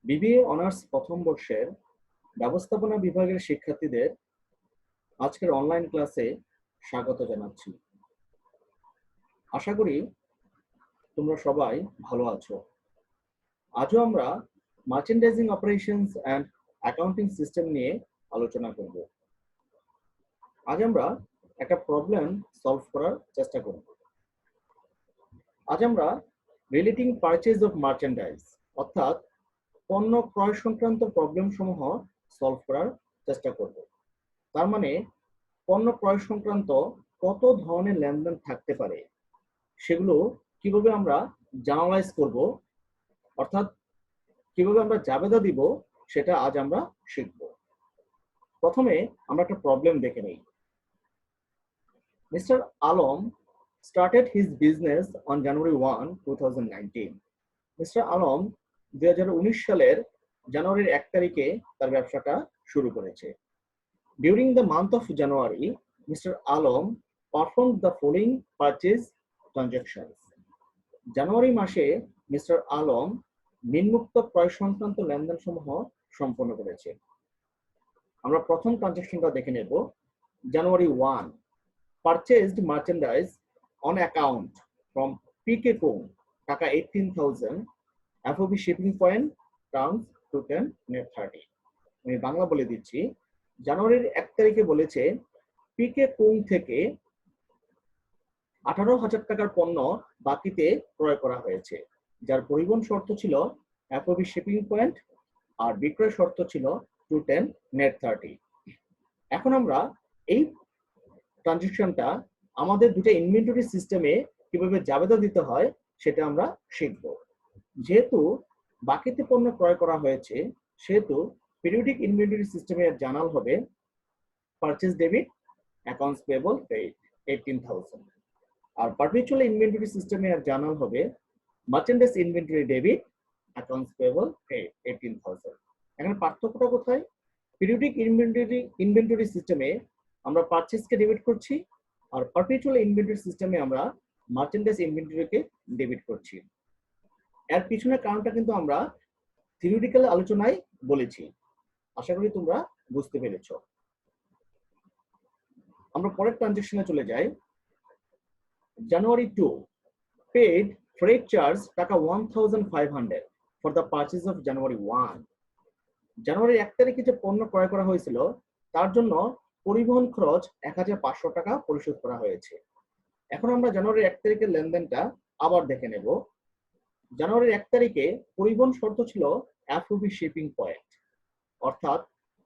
BBA honours প্রথম বর্ষের ব্যবস্থাপনা বিভাগের শিক্ষার্থীদের আজকের অনলাইন ক্লাসে স্বাগত জানাচ্ছি। আশা করি তোমরা সবাই ভালো আছো। আজও আমরা merchandising operations and accounting system নিয়ে আলোচনা করব। আজ আমরা একটা প্রবলেম সলভ করার চেষ্টা করব। আজ আমরা রিলেটিং পারচেজ অফ মার্চেন্ডাইজ অর্থাৎ পণ্য ক্রয় সংক্রান্ত প্রবলেম সমূহ সলভ করার চেষ্টা করব। তার মানে পণ্য ক্রয় সংক্রান্ত কত ধরনের লেনদেন থাকতে পারে সেগুলো কিভাবে আমরা জার্নালাইজ করব, অর্থাৎ কিভাবে আমরা জাবেদা দিব, সেটা আজ আমরা শিখব। প্রথমে আমরা একটা প্রবলেম দেখে নেই। Mister Alam started his business on January 1, 2019. Mister Alam 2019 সালের জানুয়ারির 1 তারিখে তার ব্যবসাটা শুরু করেছে। During the month of January, Mr. Alam performed the following purchase transactions. জানুয়ারি মাসে মিস্টার আলম নিম্নোক্ত ক্রয় সংক্রান্ত লেনদেন সমূহ সম্পন্ন করেছে। আমরা প্রথম ট্রানজাকশনটা দেখে নেব। জানুয়ারি 1, purchased merchandise on account from PK Kong, টাকা 18,000, FOB shipping point, terms to 10 net 30. আমি বাংলা বলে দিচ্ছি। জানুয়ারির 1 তারিখে বলেছে পিকে কোং থেকে 18,000 টাকার পণ্য বাকিতে ক্রয় করা হয়েছে, যার পরিবহন শর্ত ছিল এফওবি শিপিং পয়েন্ট আর বিক্রয় শর্ত ছিল 210 নেট 30। এখন আমরা এই ট্রানজাকশনটা আমাদের দুটো ইনভেন্টরি সিস্টেমে কিভাবে জাবেদা দিতে হয় সেটা আমরা শিখব। যেহেতু বাকিতে পণ্য ক্রয় করা হয়েছে সেহেতু পিরিয়ডিক ইনভেন্টরি সিস্টেমের জার্নাল হবে purchase debit accounts payable paid 18,000, আর পারপেচুয়াল ইনভেন্টরি সিস্টেমে আর জার্নাল হবে merchandise inventory debit accounts payable paid 18,000। এখানে পার্থক্যটা কোথায়? পিরিয়ডিক ইনভেন্টরি সিস্টেমে আমরা পারচেজকে ডেবিট করছি, আর পারপেচুয়াল ইনভেন্টরি সিস্টেমে আমরা মার্চেন্ডাইজ ইনভেন্টরিকে ডেবিট করছি। এর পিছনে কারণটা কিন্তু আমরা থিওরিটিক্যাল আলোচনায় বলেছি। আশা করি তোমরা বুঝতে পেরেছো। আমরা পরের ট্রানজাকশনে চলে যাই। জানুয়ারি 2, পেড ফ্রেট চার্জ টাকা 1,500 ফর দ্য পারচেজ অফ জানুয়ারি 1। জানুয়ারির 1 তারিখে যে পণ্য ক্রয় করা হয়েছিল তার জন্য পরিবহন খরচ 1,500 টাকা পরিশোধ করা হয়েছে। এখন আমরা জানুয়ারির 1 তারিখের লেনদেনটা আবার দেখে নেব। জানুয়ারির 1 তারিখে পরিবহন শর্ত ছিল এফওবি শিপিং পয়েন্ট, অর্থাৎ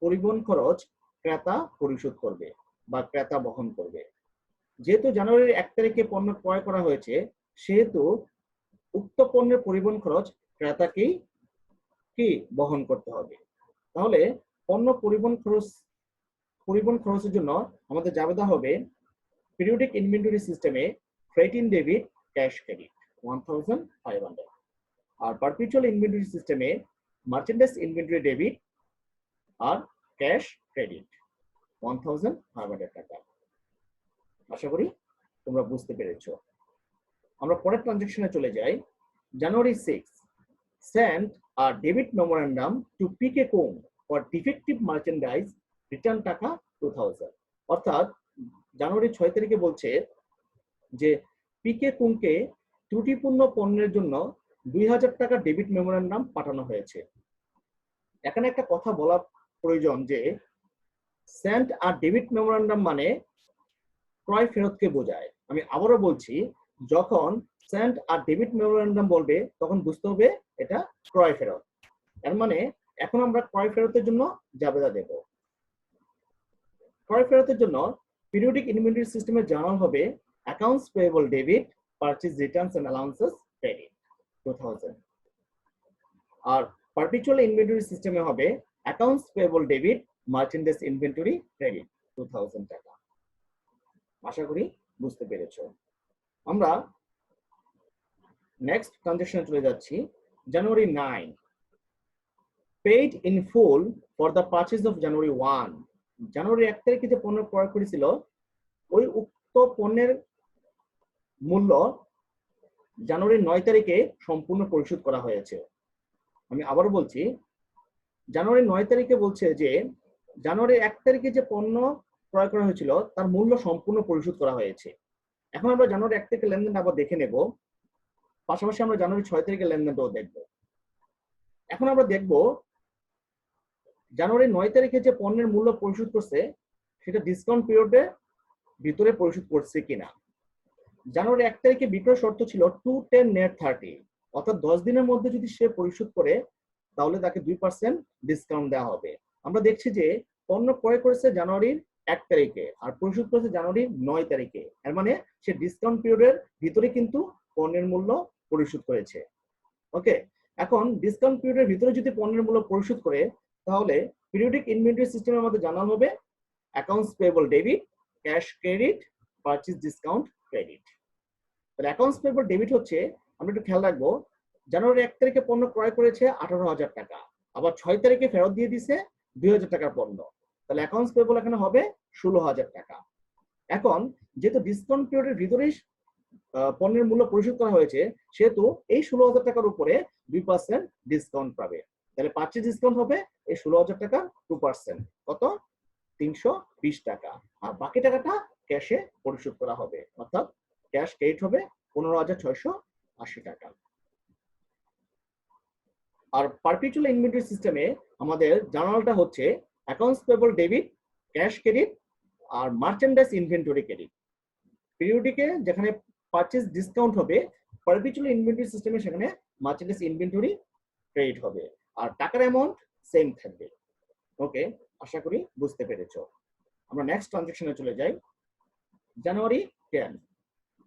পরিবহন খরচ ক্রেতা পরিশোধ করবে বা ক্রেতা বহন করবে। যেহেতু জানুয়ারির 1 তারিখে পণ্য ক্রয় করা হয়েছে সেহেতু উক্ত পণ্যের পরিবহন খরচ ক্রেতাকেই বহন করতে হবে। তাহলে পণ্য পরিবহন খরচের জন্য আমাদের জাবেদা হবে পিরিয়ডিক ইনভেন্টরি সিস্টেমে freight in debit cash credit 1,500, আর পারপেচুয়াল ইনভেন্টরি সিস্টেমে মার্চেন্ডাইজ ইনভেন্টরি ডেবিট আর ক্যাশ ক্রেডিট 1,500 টাকা। আশা করি তোমরা বুঝতে পেরেছো। আমরা পরের ট্রানজাকশনে চলে যাই। January 6, sent our debit memorandum to PK Co for defective merchandise, return টাকা 2,000। অর্থাৎ জানুয়ারি 6 তারিখে বলছে যে পিকে কোংকে ত্রুটিপূর্ণ পণ্যের জন্য 2,000 টাকা ডেবিট মেমোরেন্ডাম পাঠানো হয়েছে। এখানে একটা কথা বলা প্রয়োজন যে সেন্ট আর ডেবিট মেমোরেন্ডাম মানে ক্রয় ফেরতকে বোঝায়। আমি আবারও বলছি, যখন সেন্ট আর ডেবিট মেমোরেন্ডাম বলবে তখন বুঝতে হবে এটা ক্রয় ফেরত। এর মানে এখন আমরা ক্রয় ফেরতের জন্য জাবেদা দেব। ক্রয় ফেরতের জন্য পিরিয়ডিক ইনভেন্টরি সিস্টেমের জার্নাল হবে accounts payable debit purchase returns and allowances credit 2,000, আর পারপেচুয়াল ইনভেন্টরি সিস্টেমে হবে accounts payable debit merchandise inventory credit 2,000 টাকা। আশা করি বুঝতে পেরেছো। আমরা নেক্সট ট্রানজাকশনে চলে যাচ্ছি। জানুয়ারি 9, paid in full for the purchase of জানুয়ারি 1। জানুয়ারি 1 তারিখে যে পণ্য ক্রয় করেছিল ওই উক্ত পণ্যের মূল্য জানুয়ারি 9 তারিখে সম্পূর্ণ পরিশোধ করা হয়েছে। আমি আবারও বলছি, জানুয়ারি 9 তারিখে বলছে যে জানুয়ারি 1 তারিখে যে পণ্য ক্রয় করা হয়েছিল তার মূল্য সম্পূর্ণ পরিশোধ করা হয়েছে। এখন আমরা জানুয়ারি 1 তারিখে লেনদেন আবার দেখে নেব, পাশাপাশি আমরা জানুয়ারি 6 তারিখের লেনদেনটাও দেখব। এখন আমরা দেখব জানুয়ারি 9 তারিখে যে পণ্যের মূল্য পরিশোধ করছে সেটা ডিসকাউন্ট পিরিয়ডের ভিতরে পরিশোধ করছে কিনা। জানুয়ারি 1 তারিখে বিক্রয় শর্ত ছিল 210 নেট 30, অর্থাৎ 10 দিনের মধ্যে যদি সে পরিশোধ করে তাহলে তাকে 2% ডিসকাউন্ট দেওয়া হবে। আমরা দেখছি যে পণ্য ক্রয় করেছে জানুয়ারির 1 তারিখে আর পরিশোধ করেছে জানুয়ারির 9 তারিখে, এর মানে সে ডিসকাউন্ট পিরিয়ডের ভিতরে কিন্তু পণ্যের মূল্য পরিশোধ করেছে। ওকে, এখন ডিসকাউন্ট পিরিয়ডের ভিতরে যদি পণ্যের মূল্য পরিশোধ করে তাহলে পিরিয়ডিক ইনভেন্টরি সিস্টেমের মধ্যে জানানো হবে accounts payable debit, cash credit, purchase discount credit. তাহলে অ্যাকাউন্টস পেয়েবল ডেবিট হচ্ছে, আমরা একটু খেয়াল রাখবো, জানুয়ারি 1 তারিখে পণ্য ক্রয় করেছে 18,000 টাকা, আবার 6 তারিখে ফেরত দিয়ে দিছে 2,000 টাকার পণ্য, তাহলে অ্যাকাউন্টস পেয়েবল এখানে হবে 16,000 টাকা। এখন যেহেতু ডিসকাউন্ট পিরিয়ডের ভিতরেই পণ্যের মূল্য পরিশোধ করা হয়েছে সেহেতু এই 16,000 টাকার উপরে 2% ডিসকাউন্ট পাবে, তাহলে পারচেজ ডিসকাউন্ট হবে এই 16,000 টাকা 2%, কত? 320 টাকা। আর বাকি টাকাটা ক্যাশে পরিশোধ করা হবে, অর্থাৎ ক্যাশ ক্রেডিট হবে 15,680 টাকা। আর পারপিচুয়াল ইনভেন্টরি সিস্টেমে আমাদের জার্নালটা হচ্ছে accounts payable debit, cash credit আর মার্চেন্ডাইজ ইনভেন্টরি ক্রেডিট। পিরিয়ডিকে যেখানে পারচেজ ডিসকাউন্ট হবে, পারপিচুয়াল ইনভেন্টরি সিস্টেমে সেখানে মার্চেন্ডাইজ ইনভেন্টরি ক্রেডিট হবে আর টাকার অ্যামাউন্ট সেম থাকবে। ওকে, আশা করি বুঝতে পেরেছো। আমরা নেক্সট ট্রানজাকশনে চলে যাই। জানুয়ারি 10,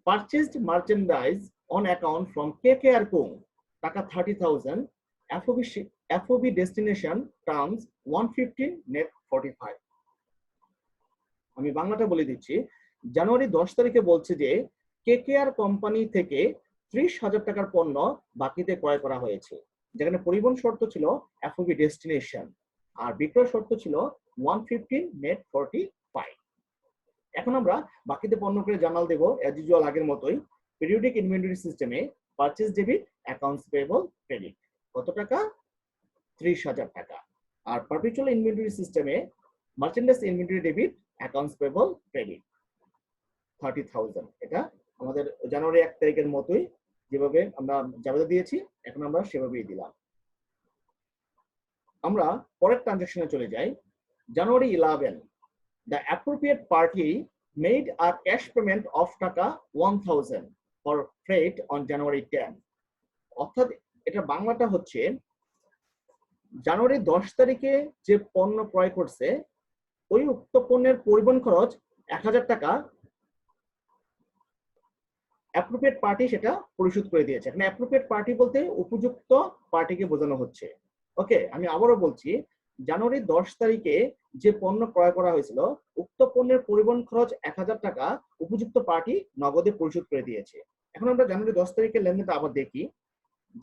purchased merchandise on account from KKR Co, টাকা 30,000, FOB ডেস্টিনেশন টার্মস 115 নেট 45। আমি বাংলাটা বলে দিচ্ছি, জানুয়ারি 10 তারিখে বলছে যে KKR কোম্পানি থেকে 30,000 টাকার পণ্য বাকিতে ক্রয় করা হয়েছে, যেখানে পরিবহন শর্ত ছিল FOB ডেস্টিনেশন আর বিক্রয় শর্ত ছিল 115 নেট 45। এখন আমরা বাকিতে পণ্য করে জার্নাল দেব অ্যাজ ইউজুয়াল আগের মতোই। পিরিয়ডিক ইনভেন্টরি সিস্টেমে purchase debit, accounts payable credit, কত টাকা? 30,000 টাকা। আর পারপিচুয়াল ইনভেন্টরি সিস্টেমে merchandise inventory debit, accounts payable credit 30,000। এটা আমাদের জানুয়ারি 1 তারিখের মতোই, যেভাবে আমরা জাবেদা দিয়েছি এখন আমরা সেভাবেই দিলাম। আমরা পরের ট্রানজাকশনে চলে যাই। জানুয়ারি 11, the appropriate party made a cash payment of টাকা 1,000 for freight on January 10, অর্থাৎ এটা বাংলাটা হচ্ছে জানুয়ারি 10 তারিখে যে পণ্য ক্রয় করছে ওই উক্ত পণ্যের পরিবহন খরচ 1,000 টাকা অ্যাপ্রোপ্রিয়েট পার্টি সেটা পরিশোধ করে দিয়েছে। এখানে অ্যাপ্রোপ্রিয়েট পার্টি বলতে উপযুক্ত পার্টিকে বোঝানো হচ্ছে। ওকে, আমি আবারও বলছি, জানুয়ারি 10 তারিখে যে পণ্য ক্রয় করা হয়েছিল উক্ত পণ্যের পরিবহন খরচ 1,000 টাকা উপযুক্ত পার্টি নগদে পরিশোধ করে দিয়েছে। এখন আমরা জানুয়ারি 10 তারিখের লেনদেনটা আবার দেখি।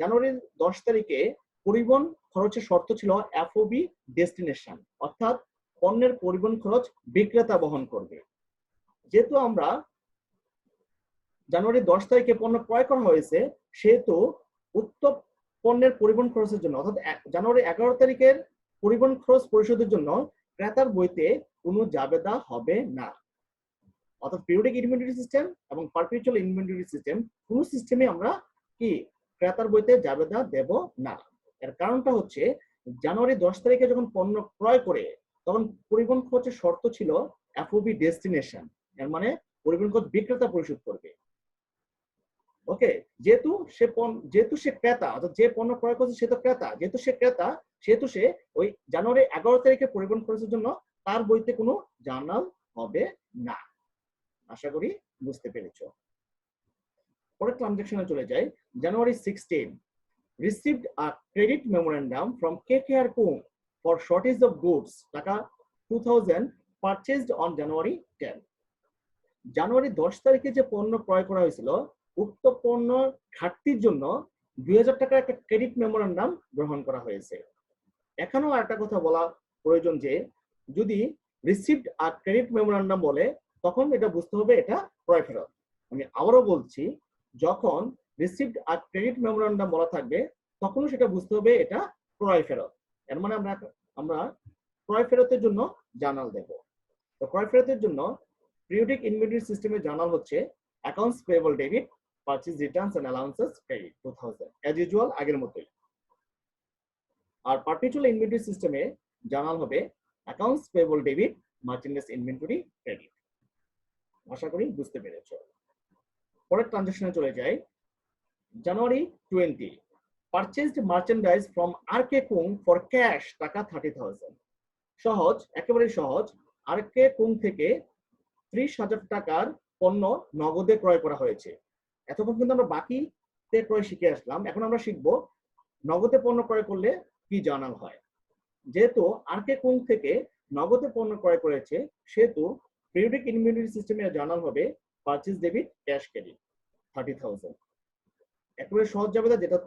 জানুয়ারি 10 তারিখে পরিবহন খরচের শর্ত ছিল FOB ডেস্টিনেশন, অর্থাৎ পণ্যের পরিবহন খরচ বিক্রেতা বহন করবে। যেহেতু আমরা জানুয়ারি 10 তারিখে পণ্য ক্রয় করা হয়েছে সেহেতু উক্ত পণ্যের পরিবহন খরচের জন্য, অর্থাৎ জানুয়ারি 11 তারিখের পরিবহন খরচ পরিশোধের জন্য ক্রেতার বইতে কোনো জাবেদা হবে না। অর্থাৎ পিরিয়ডিক ইনভেন্টরি সিস্টেম এবং পারপিচুয়াল ইনভেন্টরি সিস্টেম কোনো সিস্টেমে আমরা কি ক্রেতার বইতে জাবেদা দেব না। এর কারণটা হচ্ছে জানুয়ারি 10 তারিখে যখন পণ্য ক্রয় করে তখন পরিবহন খরচের শর্ত ছিল FOB ডেস্টিনেশন, এর মানে পরিবহন খরচ বিক্রেতা পরিশোধ করবে। ওকে, যেহেতু সে ক্রেতা, অর্থাৎ যে পণ্য ক্রয় করছে সে তো ক্রেতা, যেহেতু সে ক্রেতা সেহেতু সে ওই জানুয়ারি 11 তারিখে পরিবহন খরচের জন্য তার বইতে কোনো জার্নাল হবে না। আশা করি বুঝতে পেরেছো। পরের ট্রানজাকশনে চলে যাই। জানুয়ারি 16, received a credit memorandum from KKR Co for shortage of goods, টাকা 2,000 purchased on January 10। জানুয়ারি 10 তারিখে যে পণ্য ক্রয় করা হয়েছিল উক্ত পণ্য ঘাটতির জন্য 2,000 টাকার একটা ক্রেডিট মেমোরান্ডাম গ্রহণ করা হয়েছে। এখানেও একটা কথা বলা প্রয়োজন যে যদি রিসিভড আর ক্রেডিট মেমোরান্ডাম বলে তখন এটা বুঝতে হবে এটা ক্রয় ফেরত। আমি আবারও বলছি, যখন রিসিভড আর ক্রেডিট মেমোরান্ডাম বলা থাকবে তখনও সেটা বুঝতে হবে এটা ক্রয় ফেরত। এর মানে আমরা আমরা ক্রয় ফেরতের জন্য জার্নাল দেব। তো ক্রয় ফেরতের জন্য পিরিয়ডিক ইনভেন্টরি সিস্টেমের জার্নাল হচ্ছে accounts payable debit, purchase returns and allowances credit 2000 as usual আগের মতোই। আর পারপেচুয়াল ইনভেন্টরি সিস্টেমে জার্নাল হবে accounts payable debit, merchandise inventory credit. আশা করি বুঝতে পেরেছো। পরের ট্রানজাকশনে চলে যাই। January 20 purchased merchandise from RK Kung for cash টাকা 30,000। সহজ, একেবারে সহজ। আরকে কুং থেকে 30,000 টাকার পণ্য নগদে ক্রয় করা হয়েছে। এতক্ষণ কিন্তু আমরা বাকিতে ক্রয় শিখে আসলাম, এখন আমরা শিখবো নগদে পণ্য ক্রয় করলে কি জার্নাল হয়। যেহেতু আরকে কুং থেকে নগদে পণ্য ক্রয় করেছে সেহেতু পিরিয়ডিক ইনভেন্টরি সিস্টেমের জার্নাল হবে পারচেজ ডেবিট ক্যাশ ক্রেডিট 30,000। একেবারে সহজ যাবে, যেটা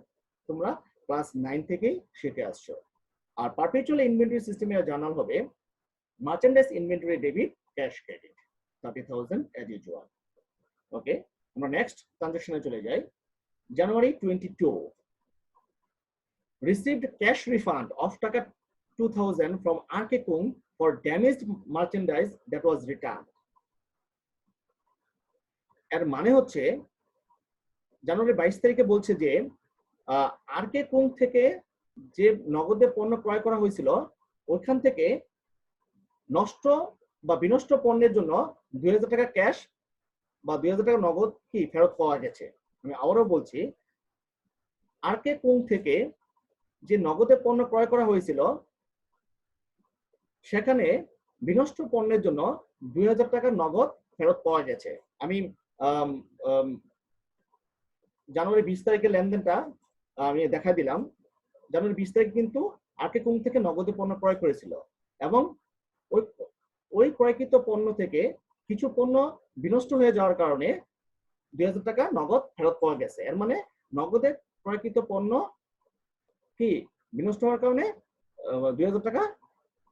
তোমরা ক্লাস 9 থেকেই শিখে আসছো। আর পারপেচুয়াল ইনভেন্টরি সিস্টেমের জার্নাল হবে merchandise inventory debit cash credit 30,000 as usual. Okay, আমরা নেক্সট ট্রানজাকশনে চলে যাই। জানুয়ারি 22 received cash refund of টাকা 2,000 from RK Kung for damaged merchandise that was returned. এর মানে হচ্ছে জানুয়ারি 22 তারিখে বলছে যে RK Kung থেকে যে নগদে পণ্য ক্রয় করা হয়েছিল ওইখান থেকে নষ্ট বা বিনষ্ট পণ্যের জন্য 2,000 টাকা ক্যাশ বা 2,000 টাকা নগদ কি ফেরত পাওয়া গেছে। আমি আবারও বলছি, আরকে কুং থেকে যে নগদে পণ্য ক্রয় করা হয়েছিল সেখানে বিনষ্ট পণ্যের জন্য 2,000 টাকা নগদ ফেরত পাওয়া গেছে। আমি জানুয়ারি 20 তারিখের লেনদেনটা আমি দেখা দিলাম। জানুয়ারি 20 তারিখ কিন্তু আরকে কুং থেকে নগদে পণ্য ক্রয় করেছিল এবং ওই ক্রয়কৃত পণ্য থেকে কিছু পণ্য বিনষ্ট হয়ে যাওয়ার কারণে 2,000 টাকা নগদ ফেরত পাওয়া গেছে। এর মানে নগদে ক্রয়কৃত পণ্য কি বিনষ্ট হওয়ার কারণে 2,000 টাকা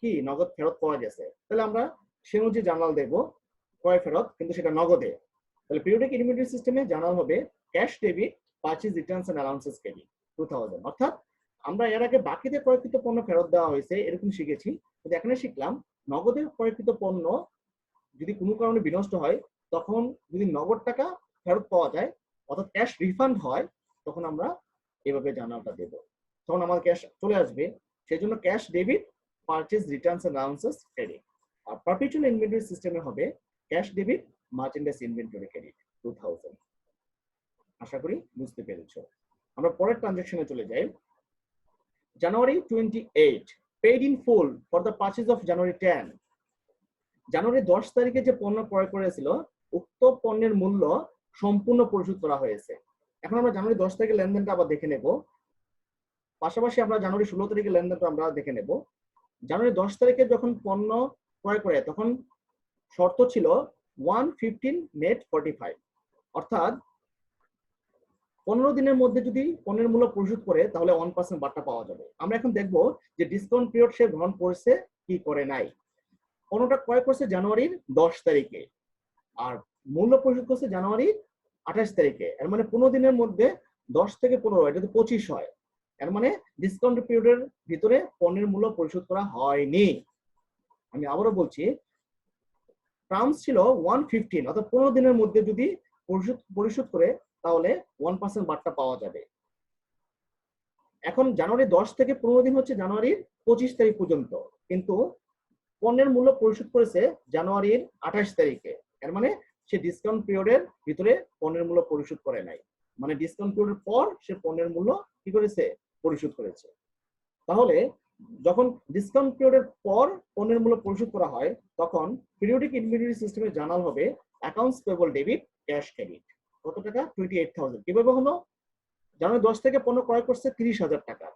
কি নগদ ফেরত পাওয়া গেছে। তাহলে আমরা সে অনুযায়ী জার্নাল দেব ক্রয় ফেরত, কিন্তু সেটা নগদে। তাহলে পিরিয়ডিক ইনভেন্টরি সিস্টেমে জার্নাল হবে cash debit, purchase returns and allowances credit 2000। অর্থাৎ আমরা এর আগে বাকিতে ক্রয়কৃত পণ্য ফেরত দেওয়া হয়েছে এরকম শিখেছি, কিন্তু এখানে শিখলাম নগদে ক্রয়কৃত পণ্য যদি কোনো কারণে বিনষ্ট হয় তখন যদি নগদ টাকা ফেরত পাওয়া যায় অর্থাৎ ক্যাশ রিফান্ড হয় তখন আমরা এভাবে জার্নালটা দেব, তখন আমার ক্যাশ চলে আসবে। সেই জন্য cash debit, purchase returns and allowances credit. আর পারপেচুয়াল ইনভেন্টরি সিস্টেমে হবে cash debit, merchandise inventory credit 2000। আশা করি বুঝতে পেরেছো। আমরা পরের ট্রানজাকশনে চলে যাই। January 28 paid in full for the purchase of January 10। জানুয়ারি 10 তারিখে যে পণ্য ক্রয় করেছিল উক্ত পণ্যের মূল্য সম্পূর্ণ পরিশোধ করা হয়েছে। এখন আমরা জানুয়ারি 10 তারিখের লেনদেনটা আবার দেখে নেব, পাশাপাশি আমরা জানুয়ারি 16 তারিখের লেনদেনটা আমরা দেখে নেব। জানুয়ারি 10 তারিখে যখন পণ্য ক্রয় করে তখন শর্ত ছিল 115 নেট 45, অর্থাৎ 15 দিনের মধ্যে যদি পণ্যের মূল্য পরিশোধ করে তাহলে 1% বার্তা পাওয়া যাবে। আমরা এখন দেখব যে ডিসকাউন্ট পিরিয়ড সে গ্রহণ করেছে কি করে নাই। পণ্যটা ক্রয় করছে জানুয়ারির 10 তারিখে আর মূল্য পরিশোধ করছে জানুয়ারির 28 তারিখে। এর মানে 15 দিনের মধ্যে 10 থেকে 15 এটা তো 25 হয়। এর মানে ডিসকাউন্ট পিরিয়ডের ভিতরে পণ্যের মূল্য পরিশোধ করা হয়নি। আমি আবারও বলছি, টার্মস ছিল 115, অর্থাৎ 15 দিনের মধ্যে যদি পরিশোধ করে তাহলে 1% বার্তা পাওয়া যাবে। এখন জানুয়ারি 10 থেকে 15 দিন হচ্ছে জানুয়ারির 25 তারিখ পর্যন্ত, কিন্তু পণ্যের মূল্য পরিশোধ করেছে জানুয়ারির 28 তারিখে। এর মানে সে ডিসকাউন্ট পিরিয়ডের ভিতরে পণ্যের মূল্য পরিশোধ করে নাই, মানে ডিসকাউন্ট পিরিয়ডের পর সে পণ্যের মূল্য কি করেছে পরিশোধ করেছে। তাহলে যখন ডিসকাউন্ট পিরিয়ডের পর পণ্যের মূল্য পরিশোধ করা হয় তখন পিরিয়ডিক ইনভেন্টরি সিস্টেমের জার্নাল হবে accounts payable debit, cash credit. কত টাকা? 28,000। কিভাবে হলো? জানুয়ারি 10 থেকে পণ্য ক্রয় করছে 30,000 টাকা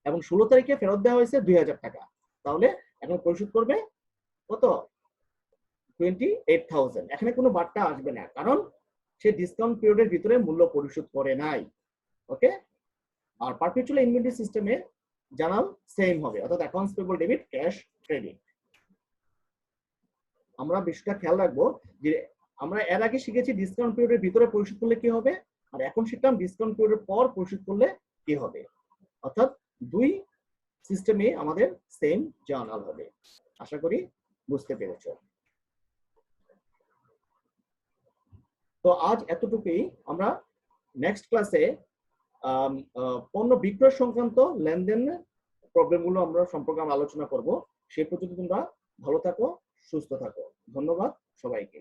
এবং 16 তারিখে ফেরত দেওয়া হয়েছে 2,000 টাকা। তাহলে এখন পরিশোধ করবে কত? 28,000। এখানে কোনো বার্তা আসবে না কারণ সে ডিসকাউন্ট পিরিয়ডের ভিতরে মূল্য পরিশোধ করে নাই। ওকে, আর পারপেচুয়াল ইনভেন্টরি সিস্টেমে জার্নাল সেম হবে, অর্থাৎ accounts payable debit, cash credit. আমরা বিষয়টা খেয়াল রাখবো যে আমরা এর আগে শিখেছি ডিসকাউন্ট পিরিয়ডের ভিতরে পরিশোধ করলে কি হবে, আর এখন শিখলাম ডিসকাউন্ট পিরিয়ডের পর পরিশোধ করলে কি হবে। অর্থাৎ দুই সিস্টেমে আমাদের সেম জার্নাল হবে। আশা করি বুঝতে পেরেছ। তো আজ এতটুকুই। আমরা নেক্সট ক্লাসে পণ্য বিক্রয় সংক্রান্ত লেনদেন প্রবলেমগুলো আমরা সম্পর্কে আলোচনা করব। সেই পর্যন্ত তোমরা ভালো থাকো, সুস্থ থাকো। ধন্যবাদ সবাইকে।